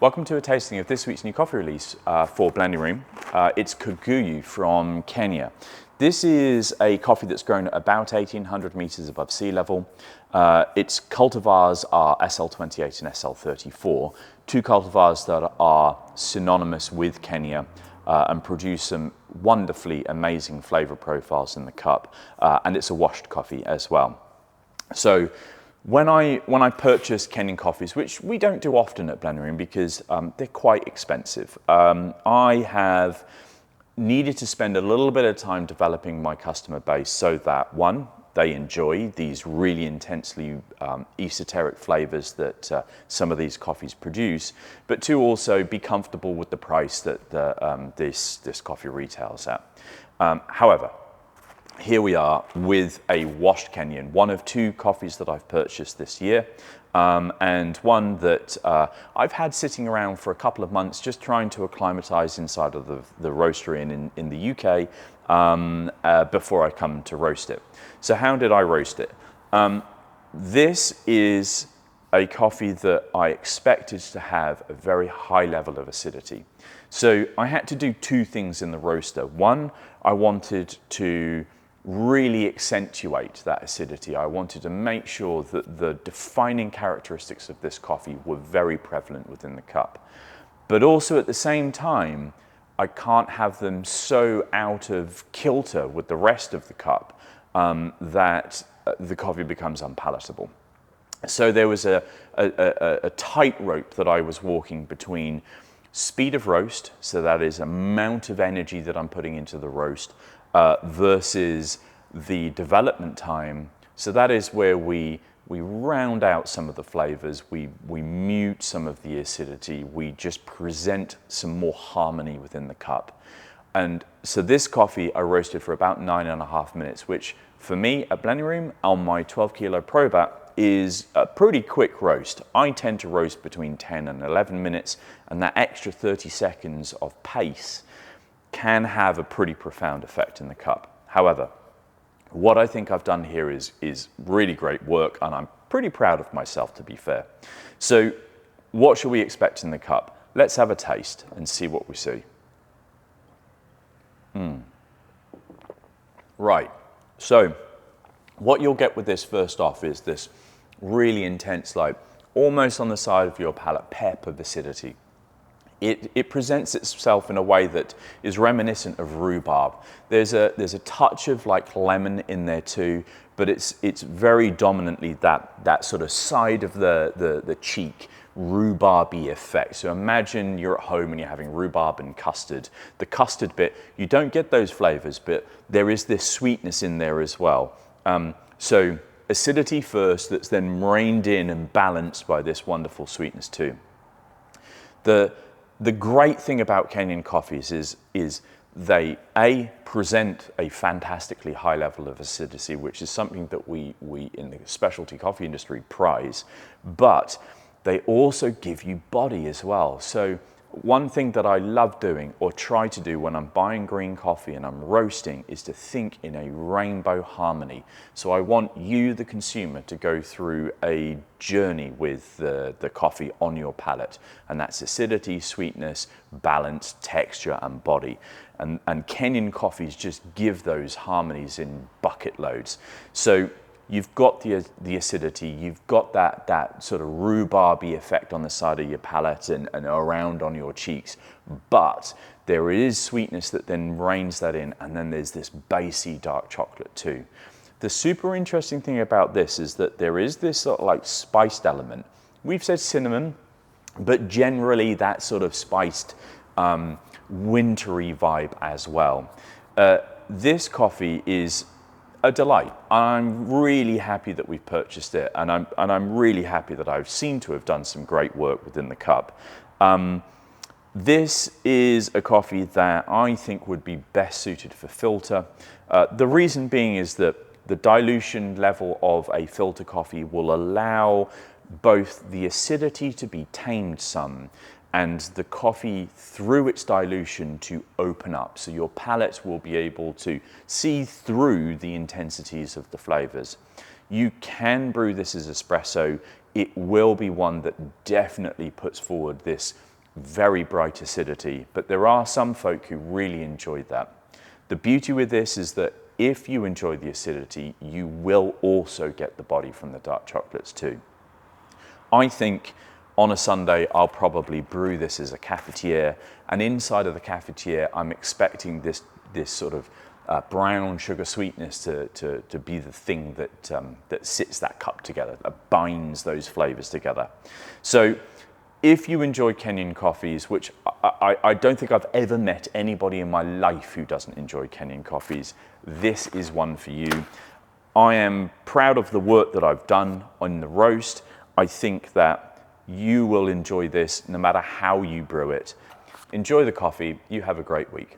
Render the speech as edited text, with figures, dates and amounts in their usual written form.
Welcome to a tasting of this week's new coffee release for Blending Room. It's Kaguyu from Kenya. This is a coffee that's grown at about 1,800 meters above sea level. Its cultivars are SL28 and SL34, two cultivars that are synonymous with Kenya and produce some wonderfully amazing flavor profiles in the cup. And it's a washed coffee as well. So when I purchase Kenyan coffees, which we don't do often at Blending Room because they're quite expensive, I have needed to spend a little bit of time developing my customer base so that, one, they enjoy these really intensely esoteric flavors that some of these coffees produce, but two, also be comfortable with the price that this coffee retails at. However, here we are with a washed Kenyan, one of two coffees that I've purchased this year, and one that I've had sitting around for a couple of months just trying to acclimatize inside of the roastery in the UK before I come to roast it. So how did I roast it? This is a coffee that I expected to have a very high level of acidity. So I had to do two things in the roaster. One, I wanted to really accentuate that acidity. I wanted to make sure that the defining characteristics of this coffee were very prevalent within the cup. But also at the same time, I can't have them so out of kilter with the rest of the cup that the coffee becomes unpalatable. So there was a tightrope that I was walking between speed of roast, so that is amount of energy that I'm putting into the roast, versus the development time. So that is where we round out some of the flavors, we mute some of the acidity, we just present some more harmony within the cup. And so this coffee I roasted for about 9.5 minutes, which for me at Blending Room on my 12 kilo Probat is a pretty quick roast. I tend to roast between 10 and 11 minutes, and that extra 30 seconds of pace can have a pretty profound effect in the cup. However, what I think I've done here is really great work, and I'm pretty proud of myself, to be fair. So what should we expect in the cup? Let's have a taste and see what we see. Right, so what you'll get with this first off is this really intense, like almost on the side of your palate, pep of acidity. It presents itself in a way that is reminiscent of rhubarb. There's a touch of like lemon in there too, but it's very dominantly that sort of side of the cheek, rhubarby effect. So imagine you're at home and you're having rhubarb and custard. The custard bit, you don't get those flavors, but there is this sweetness in there as well. So acidity first, that's then reined in and balanced by this wonderful sweetness too. The great thing about Kenyan coffees is they present a fantastically high level of acidity, which is something that we in the specialty coffee industry prize, but they also give you body as well. So one thing that I love doing, or try to do when I'm buying green coffee and I'm roasting, is to think in a rainbow harmony. So I want you, the consumer, to go through a journey with the coffee on your palate. And that's acidity, sweetness, balance, texture, and body. And Kenyan coffees just give those harmonies in bucket loads. So you've got the acidity, you've got that sort of rhubarby effect on the side of your palate and around on your cheeks, but there is sweetness that then reins that in, and then there's this bassy dark chocolate too. The super interesting thing about this is that there is this sort of like spiced element. We've said cinnamon, but generally that sort of spiced wintry vibe as well. This coffee is a delight. I'm really happy that we've purchased it, and I'm really happy that I've seen to have done some great work within the cup. This is a coffee that I think would be best suited for filter. The reason being is that the dilution level of a filter coffee will allow both the acidity to be tamed some, and the coffee through its dilution to open up. So your palate will be able to see through the intensities of the flavors. You can brew this as espresso. It will be one that definitely puts forward this very bright acidity, but there are some folk who really enjoyed that. The beauty with this is that if you enjoy the acidity, you will also get the body from the dark chocolates too. I think on a Sunday, I'll probably brew this as a cafetiere, and inside of the cafetiere, I'm expecting this sort of brown sugar sweetness to be the thing that sits that cup together, that binds those flavors together. So if you enjoy Kenyan coffees, which I don't think I've ever met anybody in my life who doesn't enjoy Kenyan coffees, this is one for you. I am proud of the work that I've done on the roast. I think that you will enjoy this no matter how you brew it. Enjoy the coffee. You have a great week.